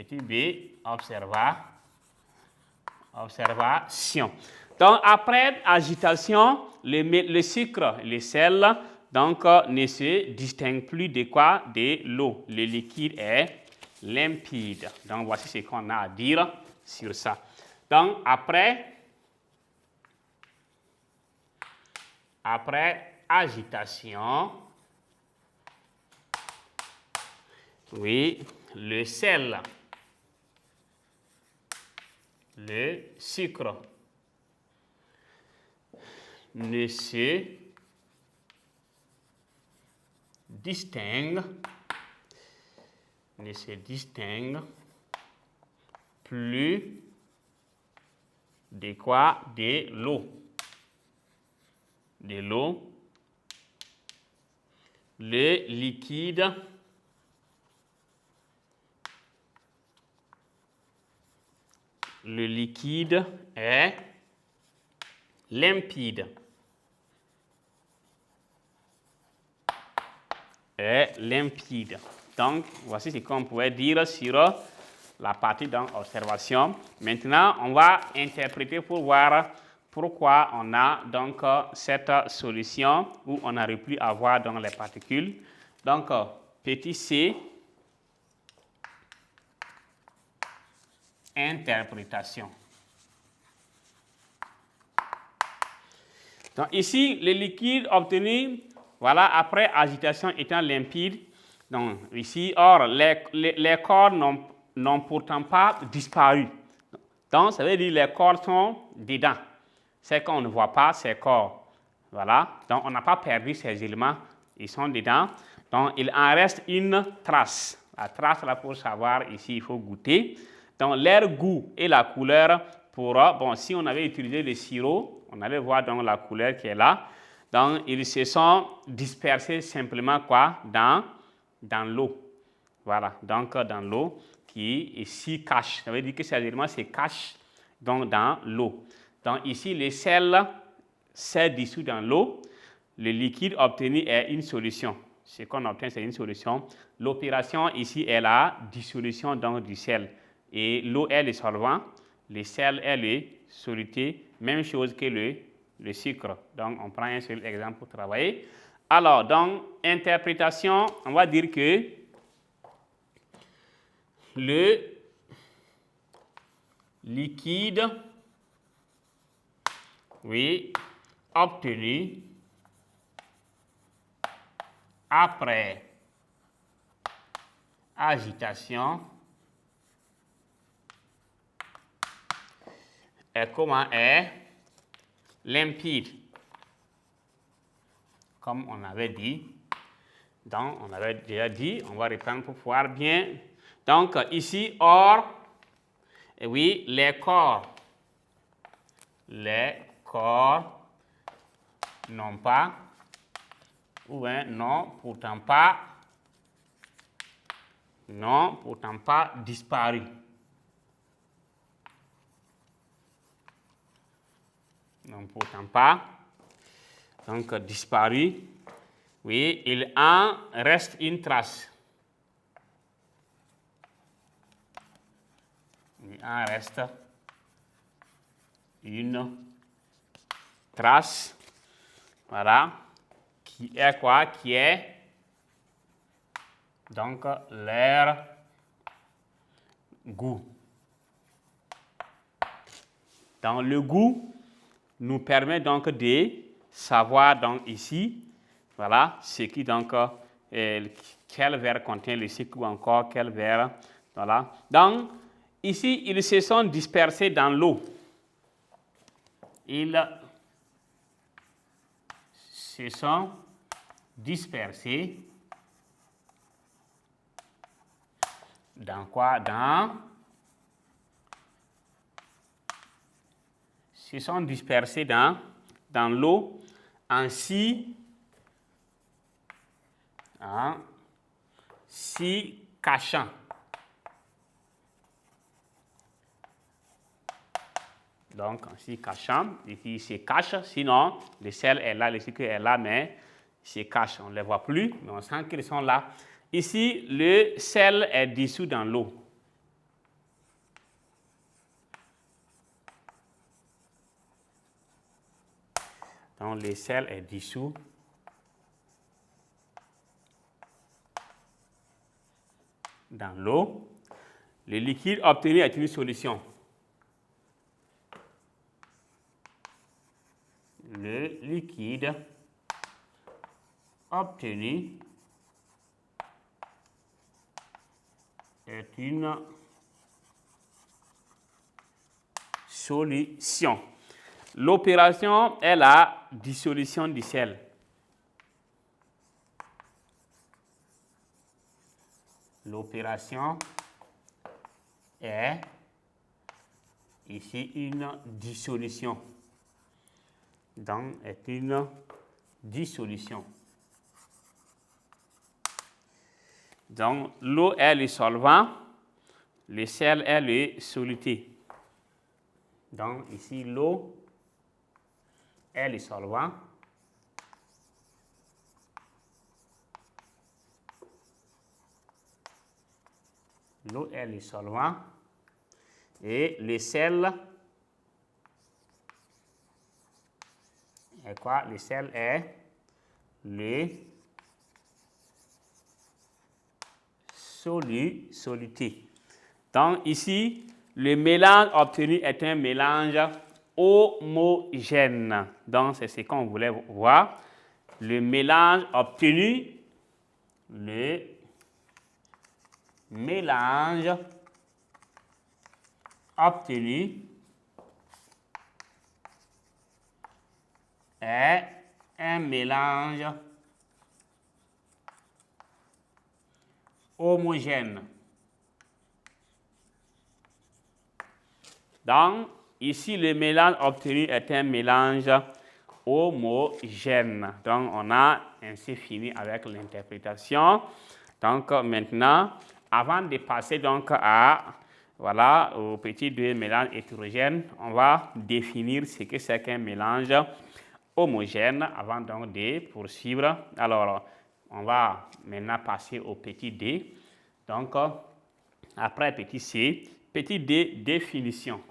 Petit b, observation. Donc, après agitation, le sucre, le sel, donc, ne se distingue plus de quoi? De l'eau. Le liquide est limpide. Donc, voici ce qu'on a à dire sur ça. Donc, après agitation, oui, le sel, le sucre ne se distingue plus de quoi? De l'eau. Le liquide est limpide. Donc, voici ce qu'on pourrait dire sur la partie d'observation. Maintenant, on va interpréter pour voir pourquoi on a donc cette solution où on n'arrive plus à voir donc les particules. Donc, petit c, interprétation. Donc ici, le liquide obtenu, voilà, après agitation étant limpide. Donc ici, or, les corps n'ont pourtant pas disparu. Donc, ça veut dire que les corps sont dedans. C'est qu'on ne voit pas ces corps. Voilà. Donc, on n'a pas perdu ces éléments. Ils sont dedans. Donc, il en reste une trace. La trace, là, pour savoir, ici, il faut goûter. Donc, leur goût et la couleur pourra, bon, si on avait utilisé le sirop, on allait voir donc la couleur qui est là. Donc, ils se sont dispersés simplement quoi? Dans l'eau. Voilà. Donc, dans l'eau qui ici cache. Ça veut dire que ces éléments se cachent donc dans l'eau. Donc, ici, le sel s'est dissous dans l'eau. Le liquide obtenu est une solution. Ce qu'on obtient, c'est une solution. L'opération ici est la dissolution donc, du sel. Et l'eau est le solvant, le sel est le soluté, même chose que le sucre. Donc, on prend un seul exemple pour travailler. Alors, donc, interprétation, on va dire que le liquide, oui, obtenu après agitation est limpide, comme on avait dit. Donc, on avait déjà dit, on va reprendre pour voir bien. Donc, ici, or, oui, les corps n'ont pas, ou bien n'ont pourtant pas disparu. N'ont pourtant pas donc disparu. Oui, il en reste une trace. Il en reste une trace. Voilà. Qui est quoi? Qui est donc leur goût. Dans le goût nous permet donc de savoir donc ici, voilà, ce qui donc quel verre contient le sucre ou encore quel verre, voilà. Donc ici ils se sont dispersés dans l'eau. Ils se sont dispersés dans quoi? Se sont dispersés dans l'eau en s'y cachant. Donc, en s'y cachant, il se cache, sinon le sel est là, le sucre est là, mais il se cache. On ne les voit plus, mais on sent qu'ils sont là. Ici, le sel est dissous dans l'eau. Donc, le sel est dissous dans l'eau. Le liquide obtenu est une solution. Le liquide obtenu est une solution. L'opération est la dissolution du sel. L'opération est ici une dissolution. Donc, est une dissolution. Donc, l'eau est le solvant, le sel est le soluté. Donc, ici, l'eau est le solvant. L'eau est le solvant. Et le sel est quoi? Le sel est le soluté. Donc, ici, le mélange obtenu est un mélange homogène. Donc, c'est ce qu'on voulait voir. Le mélange obtenu, le mélange obtenu est un mélange homogène. Donc, ici, le mélange obtenu est un mélange homogène. Donc, on a ainsi fini avec l'interprétation. Donc, maintenant, avant de passer donc au petit 2 mélange hétérogène, on va définir ce que c'est qu'un mélange homogène avant donc de poursuivre. Alors, on va maintenant passer au petit D. Donc, après petit C, petit D, définition.